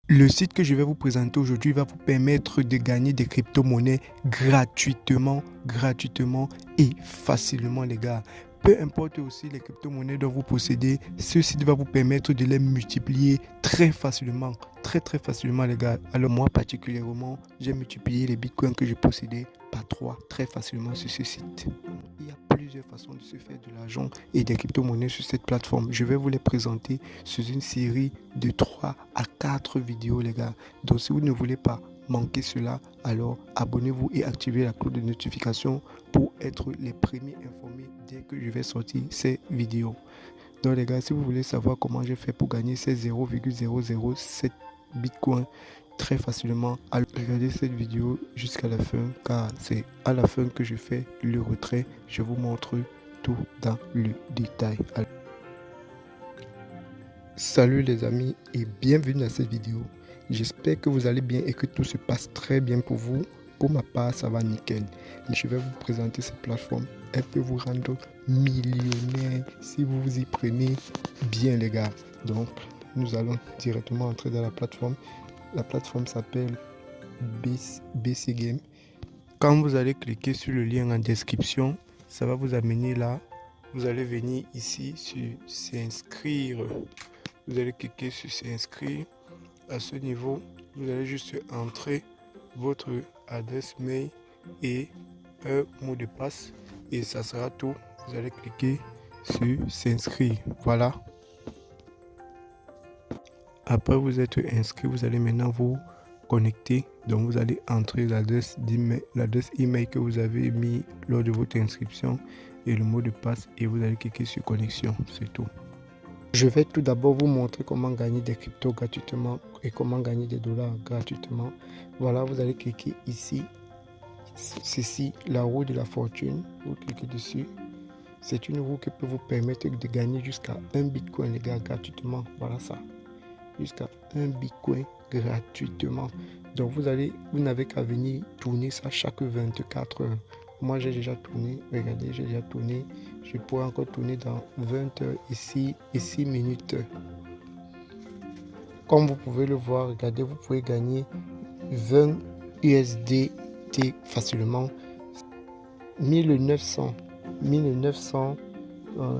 Le site que je vais vous présenter aujourd'hui va vous permettre de gagner des crypto-monnaies gratuitement et facilement, les gars. Peu importe aussi les crypto-monnaies dont vous possédez, ce site va vous permettre de les multiplier très facilement, très facilement, les gars. Alors moi particulièrement, j'ai multiplié les bitcoins que je possédais par 3 très facilement sur ce site. Il y a plusieurs façons de se faire de l'argent et des crypto-monnaies sur cette plateforme. Je vais vous les présenter sous une série de 3 à 4 vidéos, les gars. Donc si vous ne voulez pas manquer cela, alors abonnez-vous et activez la cloche de notification pour être les premiers informés dès que je vais sortir ces vidéos. Donc les gars, si vous voulez savoir comment j'ai fait pour gagner ces 0,007 bitcoins très facilement, alors regardez cette vidéo jusqu'à la fin, car c'est à la fin que je fais le retrait. Je vous montre tout dans le détail. Salut les amis et bienvenue dans cette vidéo. J'espère que vous allez bien et que tout se passe très bien pour vous. Pour ma part, ça va nickel. Je vais vous présenter cette plateforme. Elle peut vous rendre millionnaire si vous vous y prenez bien, les gars. Donc, nous allons directement entrer dans la plateforme. La plateforme s'appelle BC Game. Quand vous allez cliquer sur le lien en description, ça va vous amener là. Vous allez venir ici sur s'inscrire. Vous allez cliquer sur s'inscrire. À ce niveau, vous allez juste entrer votre adresse mail et un mot de passe et ça sera tout. Vous allez cliquer sur s'inscrire. Voilà. Après vous êtes inscrit, vous allez maintenant vous connecter. Donc vous allez entrer l'adresse email que vous avez mis lors de votre inscription et le mot de passe et vous allez cliquer sur connexion. C'est tout. Je vais tout d'abord vous montrer comment gagner des cryptos gratuitement et comment gagner des dollars gratuitement. Voilà, vous allez cliquer ici. Ceci, la roue de la fortune. Vous cliquez dessus. C'est une roue qui peut vous permettre de gagner jusqu'à 1 bitcoin, les gars, gratuitement. Voilà ça. Jusqu'à 1 bitcoin gratuitement. Donc vous n'avez qu'à venir tourner ça chaque 24 heures. Moi j'ai déjà tourné, regardez, j'ai déjà tourné. Je pourrais encore tourner dans 20 heures ici et 6 minutes. Comme vous pouvez le voir, regardez, vous pouvez gagner 20 USDT facilement. 1900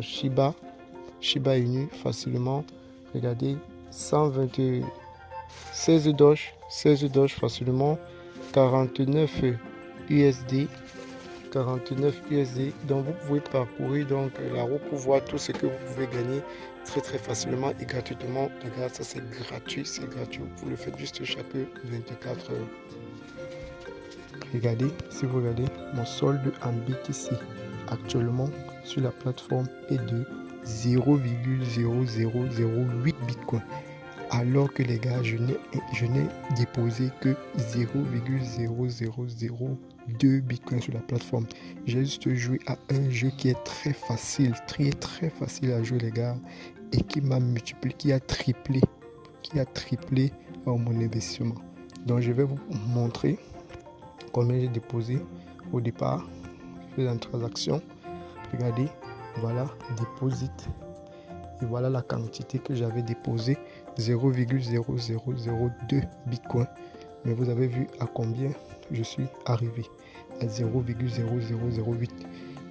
Shiba Inu facilement. Regardez, 16 Doge facilement. 49 USD. Donc vous pouvez parcourir donc la roue pour voir tout ce que vous pouvez gagner très facilement et gratuitement. Regarde, ça c'est gratuit, vous le faites juste chaque 24 heures. Regardez, si vous regardez, mon solde en BTC actuellement sur la plateforme est de 0,0008 bitcoin. Alors que les gars, je n'ai déposé que 0,0002 bitcoin sur la plateforme. J'ai juste joué à un jeu qui est très facile à jouer, les gars, et qui m'a multiplié, qui a triplé mon investissement. Donc je vais vous montrer combien j'ai déposé au départ. Je fais une transaction. Regardez, voilà, deposit. Et voilà la quantité que j'avais déposée, 0,0002 bitcoin. Mais vous avez vu à combien je suis arrivé, à 0,0008.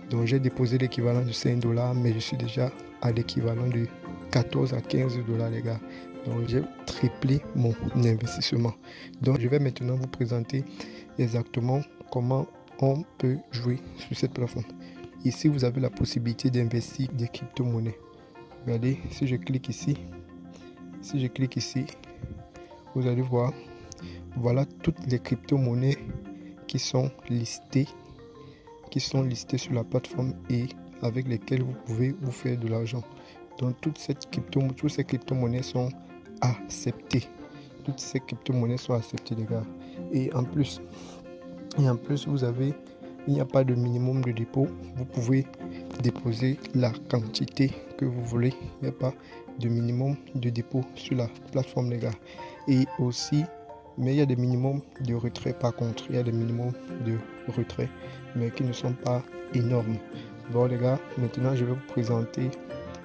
Donc j'ai déposé l'équivalent de 5 $, mais je suis déjà à l'équivalent de 14 à 15 $, les gars. Donc j'ai triplé mon investissement. Donc je vais maintenant vous présenter exactement comment on peut jouer sur cette plateforme. Ici, vous avez la possibilité d'investir des crypto-monnaies. Regardez, si je clique ici, vous allez voir, voilà toutes les crypto-monnaies qui sont listées sur la plateforme et avec lesquelles vous pouvez vous faire de l'argent. Donc toutes ces crypto-monnaies sont acceptées. Toutes ces crypto-monnaies sont acceptées, les gars. Et en plus, il n'y a pas de minimum de dépôt. Vous pouvez déposer la quantité que vous voulez. Il n'y a pas de minimum de dépôt sur la plateforme, les gars. Et aussi, mais il y a des minimums de retrait par contre. Il y a des minimums de retrait, mais qui ne sont pas énormes. Bon, les gars, maintenant je vais vous présenter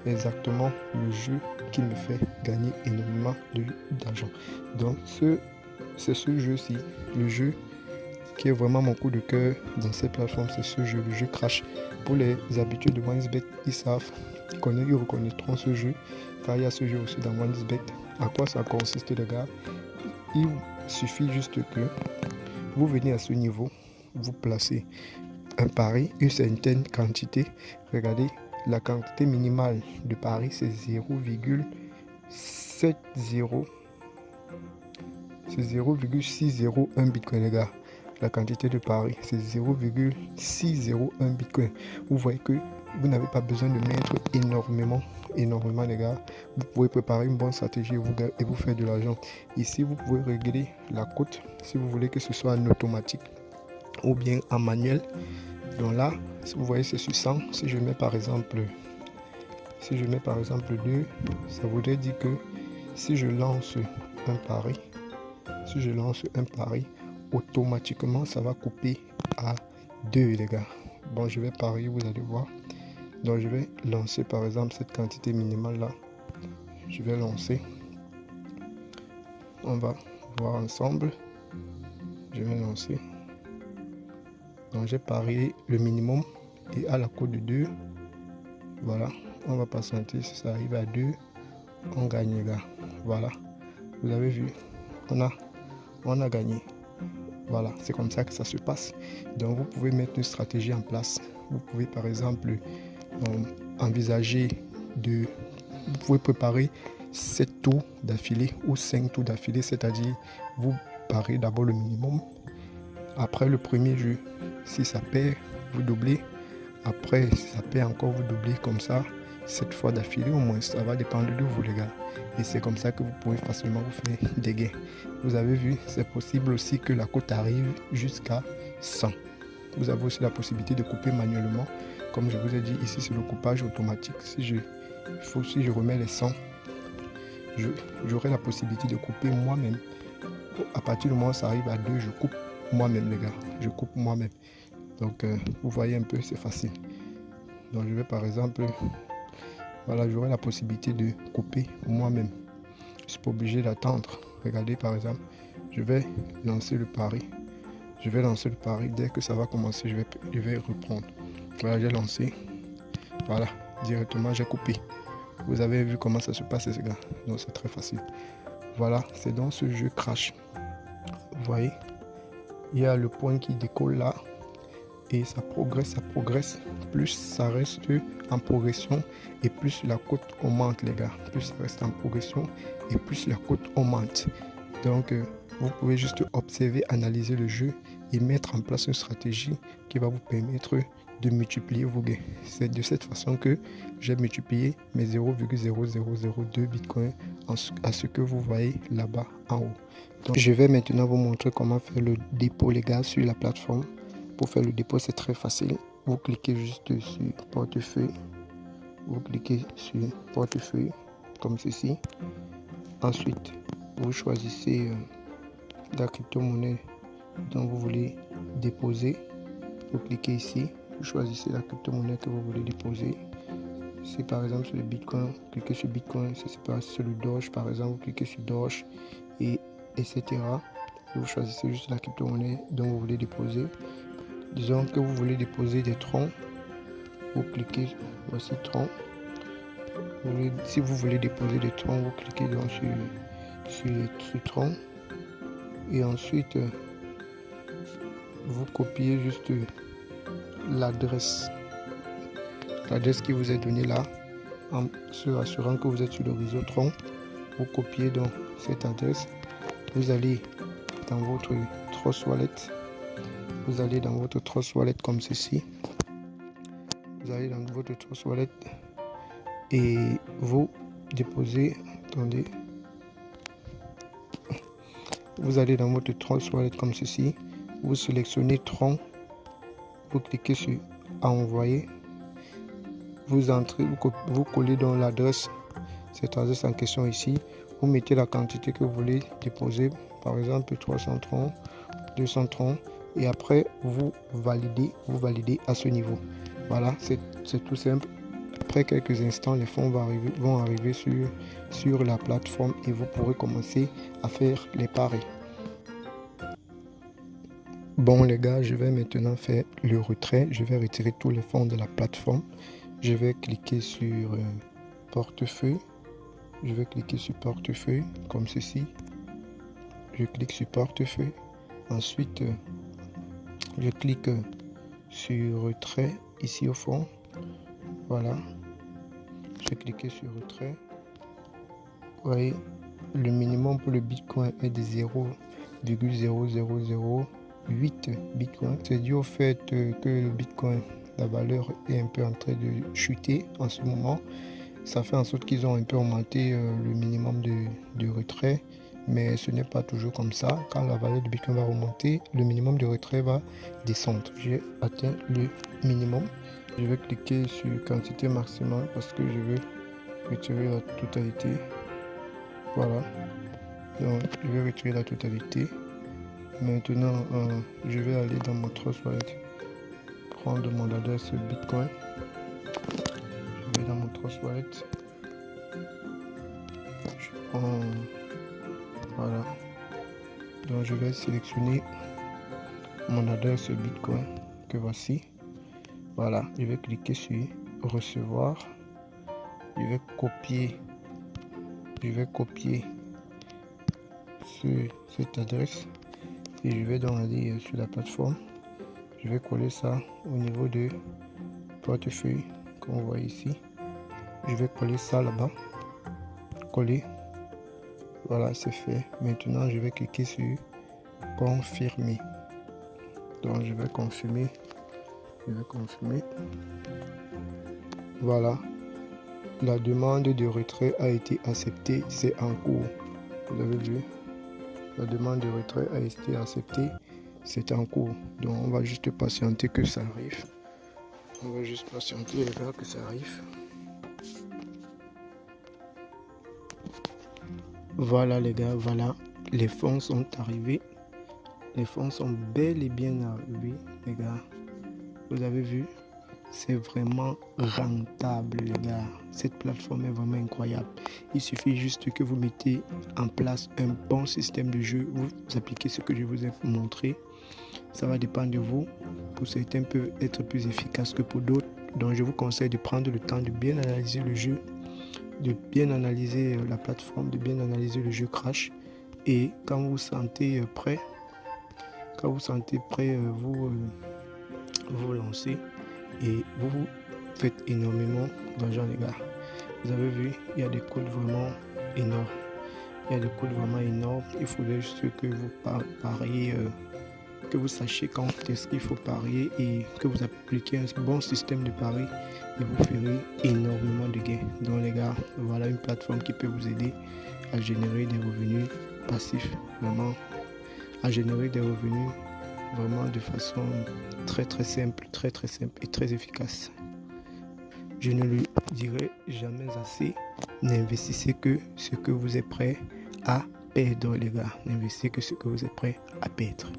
exactement le jeu qui me fait gagner énormément d'argent. Donc c'est ce jeu-ci, le jeu qui est vraiment mon coup de cœur dans cette plateforme, c'est ce jeu, le jeu Crash. Pour les habitués de OneXBet, ils savent, ils reconnaîtront ce jeu, car il y a ce jeu aussi dans OneXBet. À quoi ça consiste, les gars? Il suffit juste que vous venez à ce niveau, vous placez un pari, une certaine quantité. Regardez, la quantité minimale de pari, c'est 0,70. C'est 0,601 bitcoin, les gars. La quantité de pari, c'est 0,601 bitcoin. Vous voyez que vous n'avez pas besoin de mettre énormément, les gars. Vous pouvez préparer une bonne stratégie et vous faire de l'argent. Ici, vous pouvez régler la cote si vous voulez que ce soit en automatique ou bien en manuel. Donc là, si vous voyez, c'est sur 100. Si je mets par exemple 2, ça voudrait dire que si je lance un pari, automatiquement ça va couper à 2, les gars. Bon, je vais parier, vous allez voir. Donc je vais lancer par exemple cette quantité minimale là. Je vais lancer. On va voir ensemble. Je vais lancer. Donc j'ai parié le minimum et à la cote de 2. Voilà. On va patienter. Si ça arrive à 2, on gagne, les gars. Voilà. Vous avez vu. On a gagné. Voilà, c'est comme ça que ça se passe. Donc vous pouvez mettre une stratégie en place. Vous pouvez par exemple envisager de... Vous pouvez préparer 7 tours d'affilée ou 5 tours d'affilée, c'est-à-dire vous pariez d'abord le minimum. Après le premier jeu, si ça perd, vous doublez. Après, si ça perd encore, vous doublez comme ça. 7 fois d'affilée au moins, ça va dépendre de vous, les gars. Et c'est comme ça que vous pouvez facilement vous faire des gains. Vous avez vu, c'est possible aussi que la cote arrive jusqu'à 100. Vous avez aussi la possibilité de couper manuellement. Comme je vous ai dit, ici c'est le coupage automatique. Si je remets les 100, j'aurai la possibilité de couper moi-même. À partir du moment où ça arrive à 2, je coupe moi-même, les gars. Je coupe moi-même. Donc vous voyez un peu, c'est facile. Donc je vais par exemple... Voilà, j'aurai la possibilité de couper moi-même. Je ne suis pas obligé d'attendre. Regardez par exemple, je vais lancer le pari. Dès que ça va commencer, je vais reprendre. Voilà, j'ai lancé. Voilà, directement j'ai coupé. Vous avez vu comment ça se passe, les gars. Donc c'est très facile. Voilà, c'est dans ce jeu Crash. Vous voyez, il y a le point qui décolle là. Et ça progresse, plus ça reste en progression et plus la cote augmente, les gars. Plus ça reste en progression et plus la cote augmente. Donc vous pouvez juste observer, analyser le jeu et mettre en place une stratégie qui va vous permettre de multiplier vos gains. C'est de cette façon que j'ai multiplié mes 0,0002 bitcoin à ce que vous voyez là-bas en haut. Donc je vais maintenant vous montrer comment faire le dépôt, les gars, sur la plateforme. Pour faire le dépôt, c'est très facile. Vous cliquez juste sur portefeuille. Comme ceci. Ensuite, vous choisissez la crypto-monnaie dont vous voulez déposer. Vous cliquez ici. Vous choisissez la crypto-monnaie que vous voulez déposer. Si par exemple sur le Bitcoin, vous cliquez sur Bitcoin. Si c'est sur le Doge, par exemple, vous cliquez sur Doge, etc. Vous choisissez juste la crypto-monnaie dont vous voulez déposer. Disons que vous voulez déposer des troncs. Vous cliquez, voici tronc. Si vous voulez déposer des troncs, vous cliquez donc sur tronc. Et ensuite, vous copiez juste l'adresse qui vous est donnée là, en se rassurant que vous êtes sur le réseau tronc. Vous copiez donc cette adresse. Vous allez dans votre Trust Wallet. Vous allez dans votre Trust Wallet comme ceci. Vous allez dans votre Trust Wallet et vous déposez. Attendez. Vous allez dans votre Trust Wallet comme ceci. Vous sélectionnez Tron. Vous cliquez sur Envoyer. Vous entrez, vous collez dans l'adresse, cette adresse en question ici. Vous mettez la quantité que vous voulez déposer. Par exemple 300 troncs, 200 troncs. Et après vous validez à ce niveau. Voilà, c'est tout simple. après quelques instants, les fonds vont arriver sur la plateforme et vous pourrez commencer à faire les paris. Bon les gars, je vais maintenant faire le retrait. Je vais retirer tous les fonds de la plateforme. Je vais cliquer sur portefeuille. Je vais cliquer sur portefeuille comme ceci. Je clique sur portefeuille. Ensuite, je clique sur retrait ici au fond. Voilà. Je vais cliquer sur retrait. Vous voyez, le minimum pour le Bitcoin est de 0,0008 Bitcoin. C'est dû au fait que le Bitcoin, la valeur est un peu en train de chuter en ce moment. Ça fait en sorte qu'ils ont un peu augmenté le minimum de retrait. Mais ce n'est pas toujours comme ça. Quand la valeur du Bitcoin va remonter, le minimum de retrait va descendre. J'ai atteint le minimum. Je vais cliquer sur quantité maximale parce que je veux retirer la totalité. Voilà. Donc, je vais retirer la totalité. Maintenant, je vais aller dans mon Trust Wallet, prendre mon adresse Bitcoin. Je vais dans mon Trust Wallet. Je prends... Voilà. Donc, je vais sélectionner mon adresse Bitcoin que voici. Voilà. Je vais cliquer sur recevoir. Je vais copier cette adresse et je vais donc aller sur la plateforme. Je vais coller ça au niveau de portefeuille comme vous voyez ici. Je vais coller ça là-bas. Coller. Voilà, c'est fait. Maintenant, je vais cliquer sur confirmer. Donc, je vais confirmer. Voilà. La demande de retrait a été acceptée. C'est en cours. Vous avez vu? La demande de retrait a été acceptée. C'est en cours. Donc, on va juste patienter que ça arrive. On va juste patienter les gars que ça arrive. Voilà les gars, voilà. Les fonds sont arrivés. Les fonds sont bel et bien arrivés, les gars. Vous avez vu? C'est vraiment rentable, les gars. Cette plateforme est vraiment incroyable. Il suffit juste que vous mettez en place un bon système de jeu. Vous appliquez ce que je vous ai montré. Ça va dépendre de vous. Pour certains, peuvent être plus efficaces que pour d'autres. Donc, je vous conseille de prendre le temps de bien analyser le jeu, de bien analyser la plateforme, de bien analyser le jeu Crash. Et quand vous vous sentez prêt, vous lancez et vous faites énormément d'argent, les gars. Vous avez vu, il y a des codes vraiment énormes. Il faudrait juste que vous pariez, que vous sachiez quand est-ce qu'il faut parier et que vous appliquez un bon système de pari et vous ferez énormément de gains. Donc les gars, voilà une plateforme qui peut vous aider à générer des revenus passifs, vraiment de façon très simple et très efficace. Je ne le dirai jamais assez, n'investissez que ce que vous êtes prêt à perdre, les gars. N'investissez que ce que vous êtes prêt à perdre.